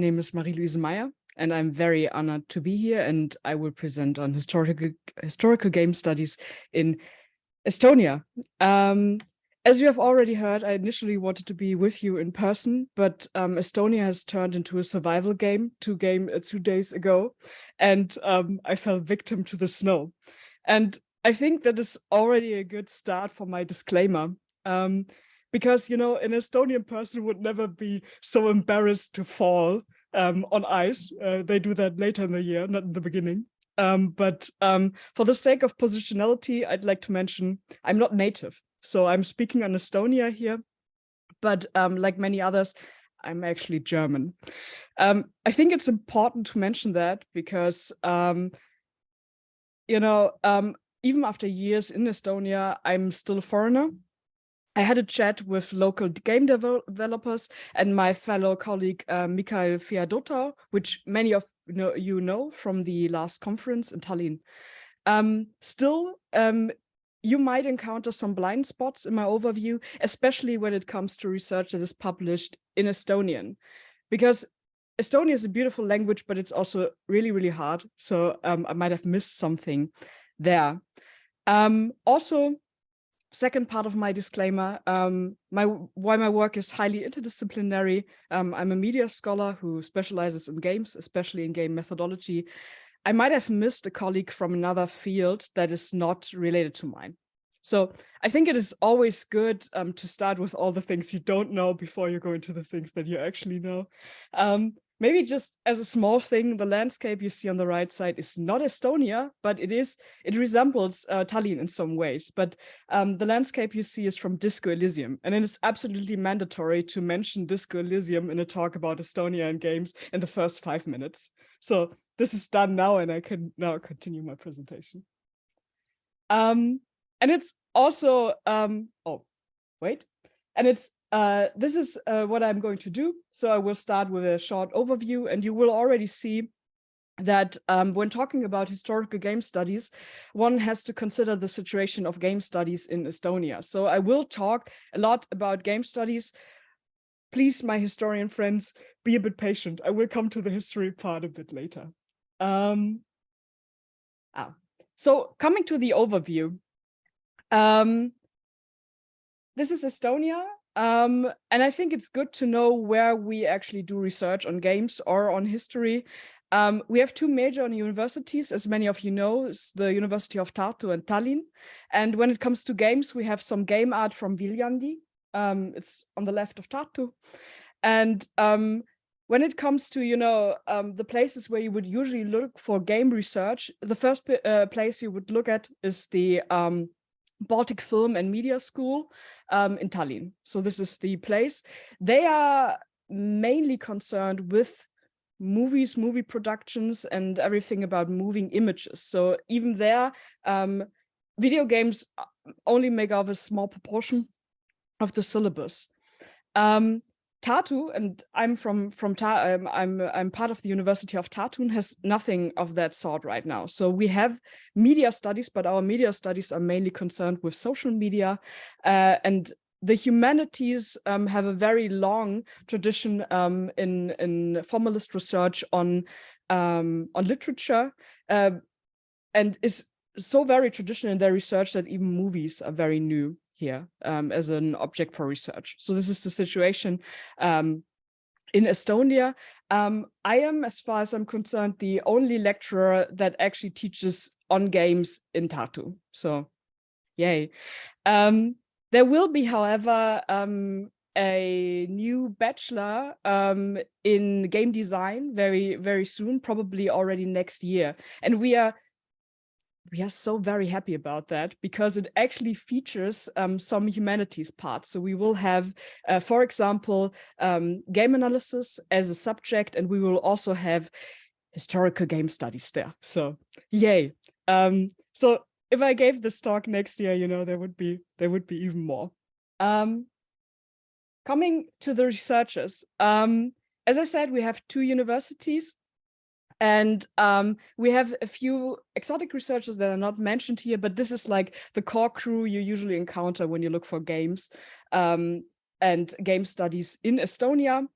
name is Marie-Luise Meier, and I'm very honored to be here, and I will present on historical game studies in Estonia. As you have already heard, I initially wanted to be with you in person, but Estonia has turned into a survival game 2 days ago, and I fell victim to the snow. And I think that is already a good start for my disclaimer. Because, an Estonian person would never be so embarrassed to fall on ice. They do that later in the year, not in the beginning. But for the sake of positionality, I'd like to mention I'm not native. So I'm speaking on Estonia here, but like many others, I'm actually German. I think it's important to mention that because, even after years in Estonia, I'm still a foreigner. I had a chat with local game developers and my fellow colleague, Mikael Fiadota, which many of you know from the last conference in Tallinn. Still, you might encounter some blind spots in my overview, especially when it comes to research that is published in Estonian, because Estonian is a beautiful language, but it's also really, really hard. So I might have missed something there. Also, second part of my disclaimer, why my work is highly interdisciplinary. I'm a media scholar who specializes in games, especially in game methodology. I might have missed a colleague from another field that is not related to mine. So I think it is always good to start with all the things you don't know before you go into the things that you actually know. Maybe just as a small thing, the landscape you see on the right side is not Estonia, but it resembles Tallinn in some ways. But the landscape you see is from Disco Elysium. And it is absolutely mandatory to mention Disco Elysium in a talk about Estonia and games in the first 5 minutes. So this is done now, and I can now continue my presentation. And it's also, this is what I'm going to do. So I will start with a short overview, and you will already see that when talking about historical game studies, one has to consider the situation of game studies in Estonia. So I will talk a lot about game studies. Please, my historian friends, be a bit patient. I will come to the history part a bit later. So coming to the overview, this is Estonia. And I think it's good to know where we actually do research on games or on history. We have two major universities, as many of you know, is the University of Tartu and Tallinn. And when it comes to games, we have some game art from Viljandi. It's on the left of Tartu. And when it comes to, the places where you would usually look for game research, the first place you would look at is the Baltic Film and Media School in Tallinn. So this is the place. They are mainly concerned with movies, movie productions, and everything about moving images. So even there, video games only make up a small proportion of the syllabus. Tartu, and I'm I'm part of the University of Tartu, has nothing of that sort right now. So we have media studies, but our media studies are mainly concerned with social media, and the humanities have a very long tradition in formalist research on literature, and is so very traditional in their research that even movies are very new here as an object for research. So this is the situation in Estonia. I am, as far as I'm concerned, the only lecturer that actually teaches on games in Tartu. So, yay. There will be, however, a new bachelor in game design very, very soon, probably already next year. And we are so very happy about that because it actually features some humanities parts. So we will have, for example, game analysis as a subject, and we will also have historical game studies there. So yay. So if I gave this talk next year, there would be even more. Coming to the researchers, as I said, we have two universities. And we have a few exotic researchers that are not mentioned here, but this is like the core crew you usually encounter when you look for games and game studies in Estonia.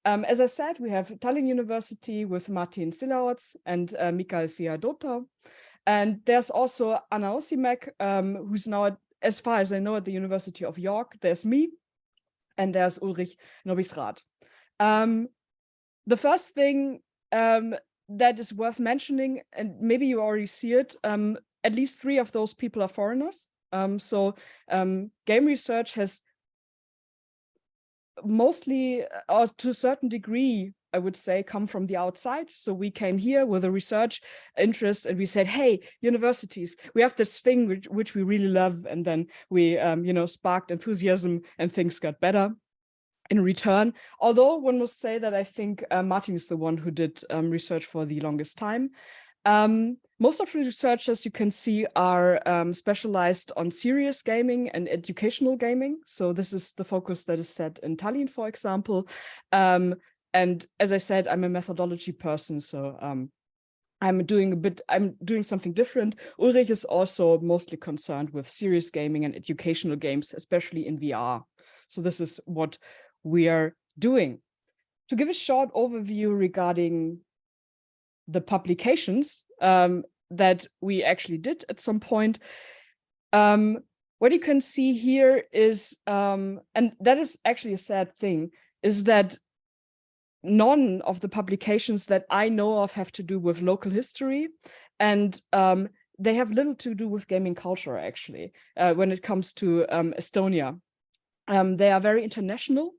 As I said, we have Tallinn University with Martin Silaots and Mikael Fiadota. And there's also Anna Osimek, who's now, as far as I know, at the University of York. There's me, and there's Ulrich Nobisrath. The first thing that is worth mentioning, and maybe you already see it, at least 3 of those people are foreigners. So game research has mostly, or to a certain degree, I would say, come from the outside. So we came here with a research interest and we said, hey, universities, we have this thing which we really love. And then we, sparked enthusiasm and things got better in return. Although one must say that I think Martin is the one who did research for the longest time. Most of the researchers you can see are specialized on serious gaming and educational gaming. So this is the focus that is set in Tallinn, for example. And as I said, I'm a methodology person, so I'm doing something different. Ulrich is also mostly concerned with serious gaming and educational games, especially in VR. So this is what we are doing. To give a short overview regarding the publications that we actually did at some point, what you can see here is, and that is actually a sad thing, is that none of the publications that I know of have to do with local history, and they have little to do with gaming culture, actually, when it comes to Estonia. They are very international.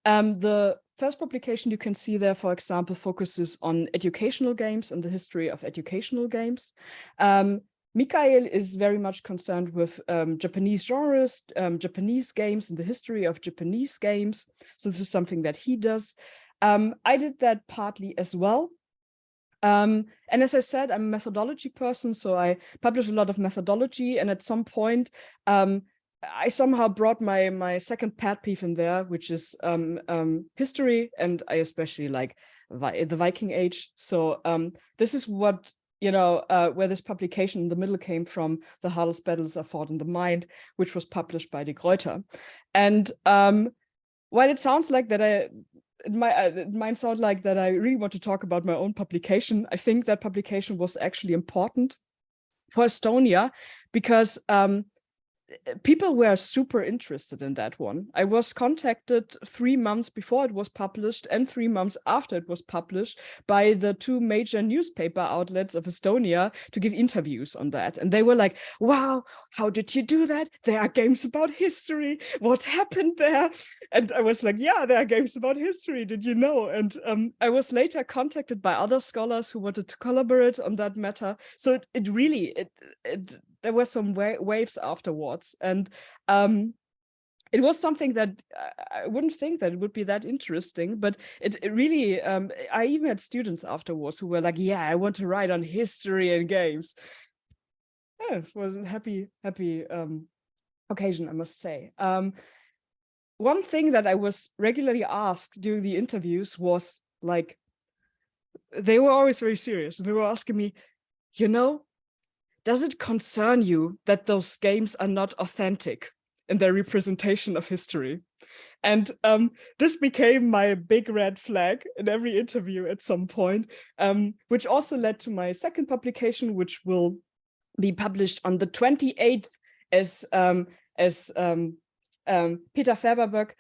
The first publication you can see there, for example, focuses on educational games and the history of educational games. Mikael is very much concerned with Japanese genres, Japanese games, and the history of Japanese games. So this is something that he does. I did that partly as well. And as I said, I'm a methodology person, so I publish a lot of methodology. And at some point, I somehow brought my second pet peeve in there, which is history, and I especially like the Viking Age. So this is what, where this publication in the middle came from, The Hardest Battles Are Fought in the Mind, which was published by De Gruyter. And while it sounds like that it might sound like that I really want to talk about my own publication, I think that publication was actually important for Estonia because people were super interested in that one. I was contacted 3 months before it was published and 3 months after it was published by the 2 major newspaper outlets of Estonia to give interviews on that. And they were like, wow, how did you do that? There are games about history. What happened there? And I was like, yeah, there are games about history. Did you know? And I was later contacted by other scholars who wanted to collaborate on that matter. So it really, there were some waves afterwards, and it was something that I wouldn't think that it would be that interesting, but it really, I even had students afterwards who were like, yeah, I want to write on history and games. Yeah, it was a happy occasion, I must say. One thing that I was regularly asked during the interviews was like, they were always very serious, and they were asking me, does it concern you that those games are not authentic in their representation of history? And this became my big red flag in every interview at some point, which also led to my second publication, which will be published on the 28th as Peter Färberböck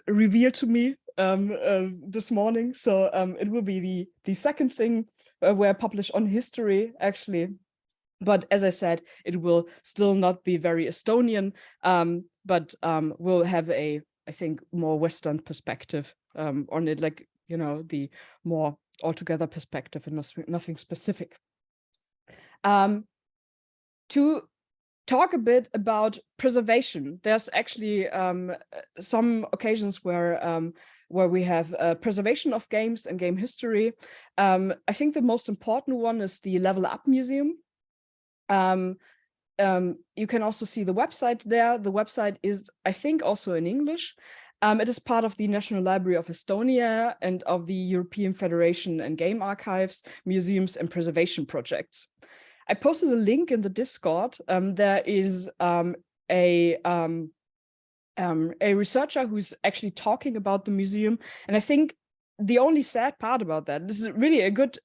revealed to me this morning. So it will be the second thing where I publish on history, actually. But as I said, it will still not be very Estonian, but we'll have I think, more Western perspective on it, like, the more altogether perspective and nothing specific. To talk a bit about preservation, there's actually some occasions where we have preservation of games and game history. I think the most important one is the Level Up Museum. You can also see the website there. The website is, I think, also in English. It is part of the National Library of Estonia and of the European Federation and Game Archives, Museums and Preservation Projects. I posted a link in the Discord. There is a a researcher who's actually talking about the museum. And I think the only sad part about that, this is really a good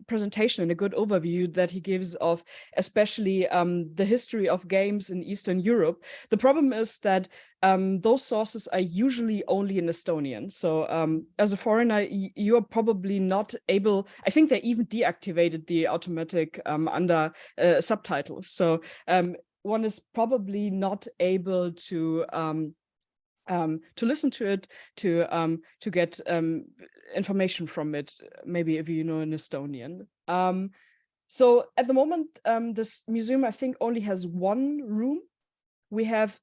presentation and a good overview that he gives of especially the history of games in Eastern Europe. The problem is that those sources are usually only in Estonian. So as a foreigner, you are probably not able, I think they even deactivated the automatic under subtitles. So one is probably not able to listen to it, to get information from it, maybe if you know in Estonian. So at the moment, this museum, I think, only has one room. We have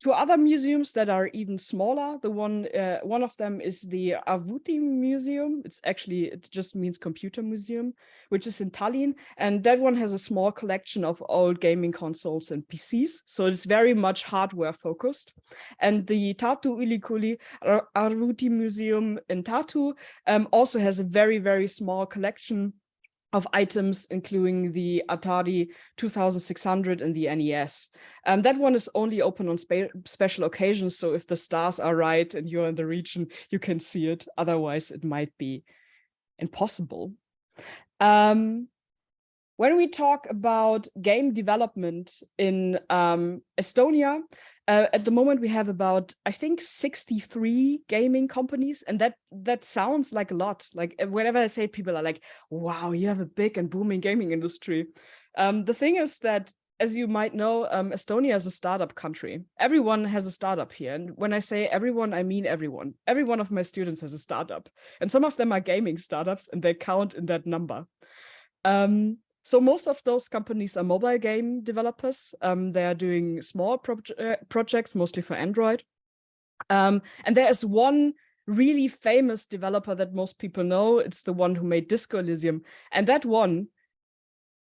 two other museums that are even smaller. The one of them is the Arvuti Museum. It just means computer museum, which is in Tallinn. And that one has a small collection of old gaming consoles and PCs. So it's very much hardware focused. And the Tartu Ülikooli Arvuti Museum in Tartu also has a very, very small collection of items, including the Atari 2600 and the NES. That one is only open on special occasions, so if the stars are right and you're in the region, you can see it. Otherwise, it might be impossible. When we talk about game development in Estonia, at the moment we have about, I think, 63 gaming companies, and that sounds like a lot. Like whenever I say it, people are like, wow, you have a big and booming gaming industry. The thing is that, as you might know, Estonia is a startup country. Everyone has a startup here. And when I say everyone, I mean everyone. Every one of my students has a startup. And some of them are gaming startups, and they count in that number. So most of those companies are mobile game developers. They are doing small projects, mostly for Android. And there is one really famous developer that most people know. It's the one who made Disco Elysium. And that one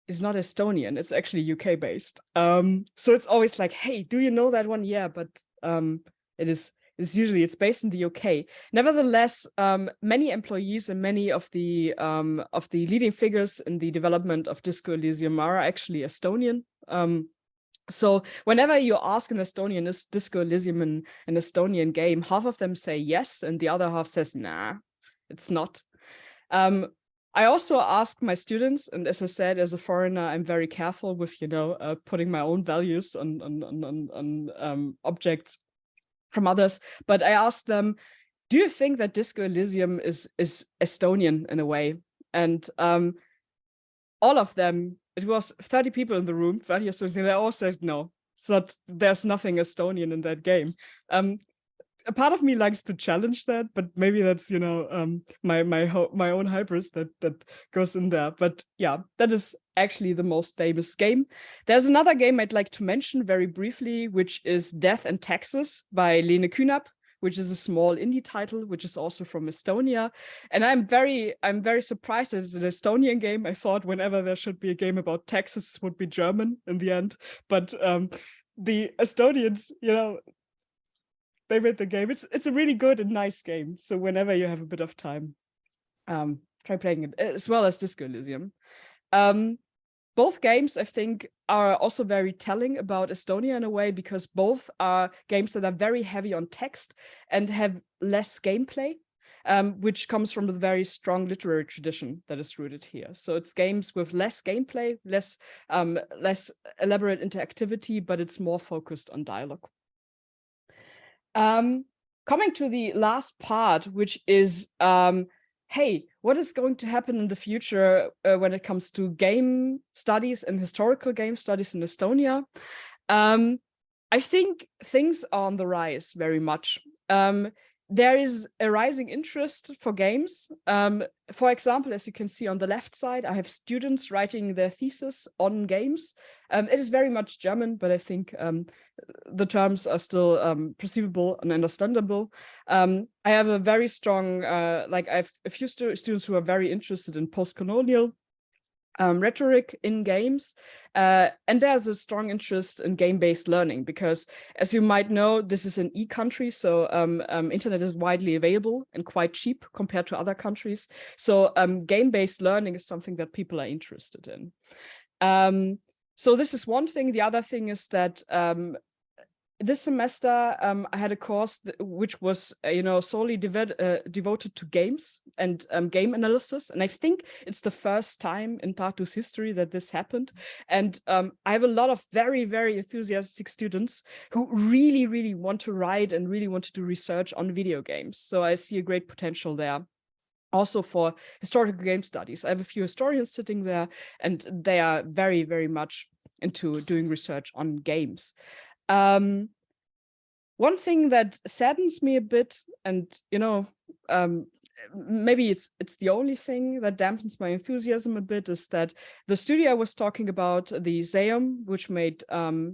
is not Estonian. It's actually UK based. So it's always like, hey, do you know that one? Yeah, but it's based in the UK. Nevertheless, many employees and many of the leading figures in the development of Disco Elysium are actually Estonian. So whenever you ask an Estonian, is Disco Elysium an Estonian game, half of them say yes, and the other half says, nah, it's not. I also ask my students, and as I said, as a foreigner, I'm very careful with, putting my own values on objects from others. But I asked them, do you think that Disco Elysium is Estonian in a way? And all of them, it was 30 people in the room, 30 or something, they all said no. So there's nothing Estonian in that game. A part of me likes to challenge that, but maybe that's my own hybris that goes in there. But yeah, that is actually the most famous game. There's another game I'd like to mention very briefly, which is Death and Taxes by Lene Kühnap, which is a small indie title, which is also from Estonia. And I'm very surprised that it's an Estonian game. I thought whenever there should be a game about taxes, it would be German in the end. But the Estonians, they made the game. It's a really good and nice game. So whenever you have a bit of time, try playing it, as well as Disco Elysium. Both games, I think, are also very telling about Estonia in a way, because both are games that are very heavy on text and have less gameplay, which comes from the very strong literary tradition that is rooted here. So it's games with less gameplay, less elaborate interactivity, but it's more focused on dialogue. Coming to the last part, which is, hey, what is going to happen in the future when it comes to game studies and historical game studies in Estonia? I think things are on the rise very much. There is a rising interest for games. For example, as you can see on the left side, I have students writing their thesis on games. It is very much German, but I think the terms are still perceivable and understandable. I have a very strong, I have a few students who are very interested in post-colonial rhetoric in games, and there's a strong interest in game-based learning, because as you might know, this is an e-country, so internet is widely available and quite cheap compared to other countries. So game-based learning is something that people are interested in. So this is one thing. The other thing is that this semester, I had a course which was, solely devoted to games and game analysis. And I think it's the first time in Tartu's history that this happened. And I have a lot of very, very enthusiastic students who really, really want to write and really want to do research on video games. So I see a great potential there. Also for historical game studies. I have a few historians sitting there, and they are very, very much into doing research on games. One thing that saddens me a bit, and maybe it's the only thing that dampens my enthusiasm a bit, is that the studio I was talking about, the Zeum, which made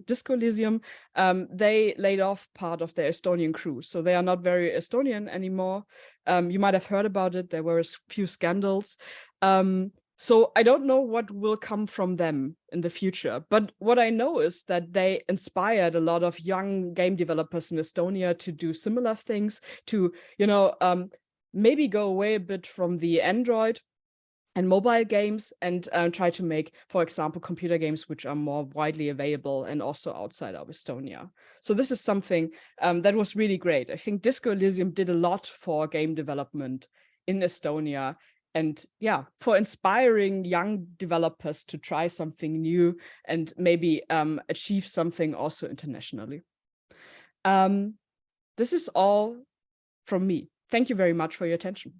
Disco Elysium, they laid off part of their Estonian crew, so they are not very Estonian anymore. You might have heard about it. There were a few scandals. So I don't know what will come from them in the future. But what I know is that they inspired a lot of young game developers in Estonia to do similar things, to, maybe go away a bit from the Android and mobile games and try to make, for example, computer games which are more widely available and also outside of Estonia. So this is something that was really great. I think Disco Elysium did a lot for game development in Estonia, and yeah, for inspiring young developers to try something new and maybe achieve something also internationally. This is all from me. Thank you very much for your attention.